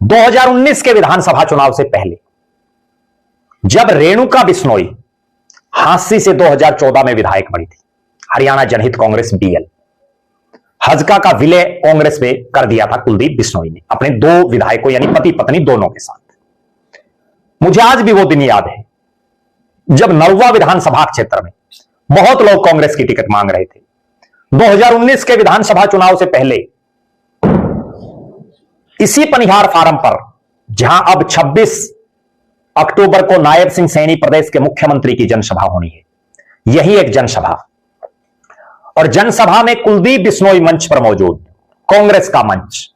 2019 के विधानसभा चुनाव से पहले जब रेणुका बिश्नोई हांसी से 2014 में विधायक बनी थी, हरियाणा जनहित कांग्रेस बीएल, हजका का विलय कांग्रेस में कर दिया था कुलदीप बिश्नोई ने अपने दो विधायकों यानी पति पत्नी दोनों के साथ। मुझे आज भी वो दिन याद है जब नलवा विधानसभा क्षेत्र में बहुत लोग कांग्रेस की टिकट मांग रहे थे। 2019 के विधानसभा चुनाव से पहले इसी पनिहार फार्म पर, जहां अब 26 अक्टूबर को नायब सिंह सैनी प्रदेश के मुख्यमंत्री की जनसभा होनी है, यही एक जनसभा, और जनसभा में कुलदीप बिश्नोई मंच पर मौजूद, कांग्रेस का मंच,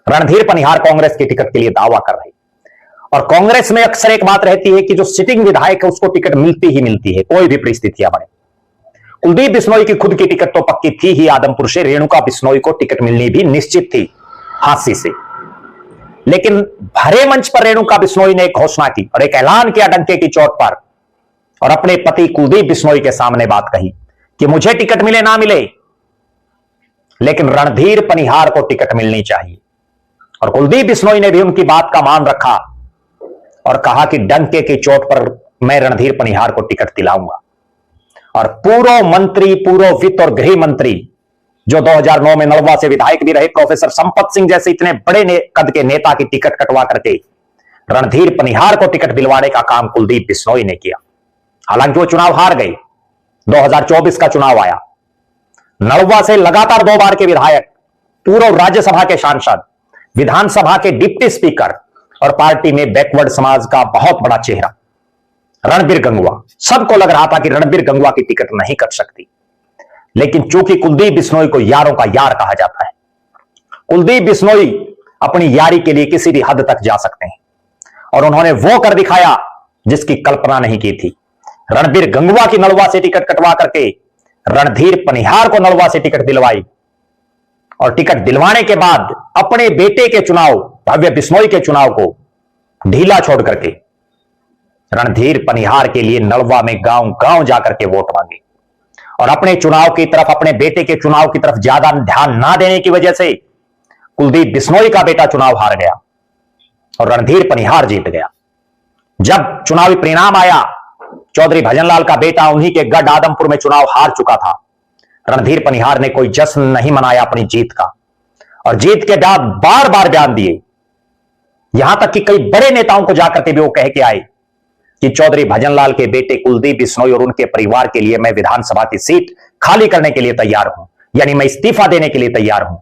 रणधीर पनिहार कांग्रेस की टिकट के लिए दावा कर रहे। और कांग्रेस में अक्सर एक बात रहती है कि जो सिटिंग विधायक है उसको टिकट मिलती ही मिलती है, कोई भी परिस्थितियां बने। कुलदीप बिश्नोई की खुद की टिकट तो पक्की थी ही आदमपुर से, रेणुका बिश्नोई को टिकट मिलनी भी निश्चित थी हांसी से। लेकिन भरे मंच पर रेणुका बिश्नोई ने एक घोषणा की और एक ऐलान किया डंके की चोट पर, और अपने पति कुलदीप बिश्नोई के सामने बात कही कि मुझे टिकट मिले ना मिले, लेकिन रणधीर पनिहार को टिकट मिलनी चाहिए। और कुलदीप बिश्नोई ने भी उनकी बात का मान रखा और कहा कि डंके की चोट पर मैं रणधीर पनिहार को टिकट दिलाऊंगा। और पूर्व मंत्री, पूर्व वित्त और गृह मंत्री, जो 2009 में नलवा से विधायक भी रहे, प्रोफेसर संपत सिंह जैसे इतने बड़े कद के नेता की टिकट कटवा करके रणधीर पनिहार को टिकट दिलवाने का काम कुलदीप बिश्नोई ने किया। हालांकि वो चुनाव हार गए। 2024 का चुनाव आया, नलवा से लगातार 2 बार के विधायक, पूर्व राज्यसभा के सांसद, विधानसभा के डिप्टी स्पीकर और पार्टी में बैकवर्ड समाज का बहुत बड़ा चेहरा रणबीर गंगवा। सबको लग रहा था कि रणबीर गंगवा की टिकट नहीं कट सकती, लेकिन चूंकि कुलदीप बिश्नोई को यारों का यार कहा जाता है, कुलदीप बिश्नोई अपनी यारी के लिए किसी भी हद तक जा सकते हैं, और उन्होंने वो कर दिखाया जिसकी कल्पना नहीं की थी। रणबीर गंगवा की नलवा से टिकट कटवा करके रणधीर पनिहार को नलवा से टिकट दिलवाई, और टिकट दिलवाने के बाद अपने बेटे के चुनाव, भव्य बिश्नोई के चुनाव को ढीला छोड़ करके रणधीर पनिहार के लिए नलवा में गांव गांव जाकर के वोट मांगे। और अपने चुनाव की तरफ, अपने बेटे के चुनाव की तरफ ज्यादा ध्यान ना देने की वजह से कुलदीप बिश्नोई का बेटा चुनाव हार गया और रणधीर पनिहार जीत गया। जब चुनावी परिणाम आया, चौधरी भजनलाल का बेटा उन्हीं के गढ़ आदमपुर में चुनाव हार चुका था। रणधीर पनिहार ने कोई जश्न नहीं मनाया अपनी जीत का, और जीत के बाद बार बार बयान दिए, यहां तक कि कई बड़े नेताओं को जाकर के भी वो कह के आए कि चौधरी भजनलाल के बेटे कुलदीप बिश्नोई और उनके परिवार के लिए मैं विधानसभा की सीट खाली करने के लिए तैयार हूं, यानी मैं इस्तीफा देने के लिए तैयार हूं।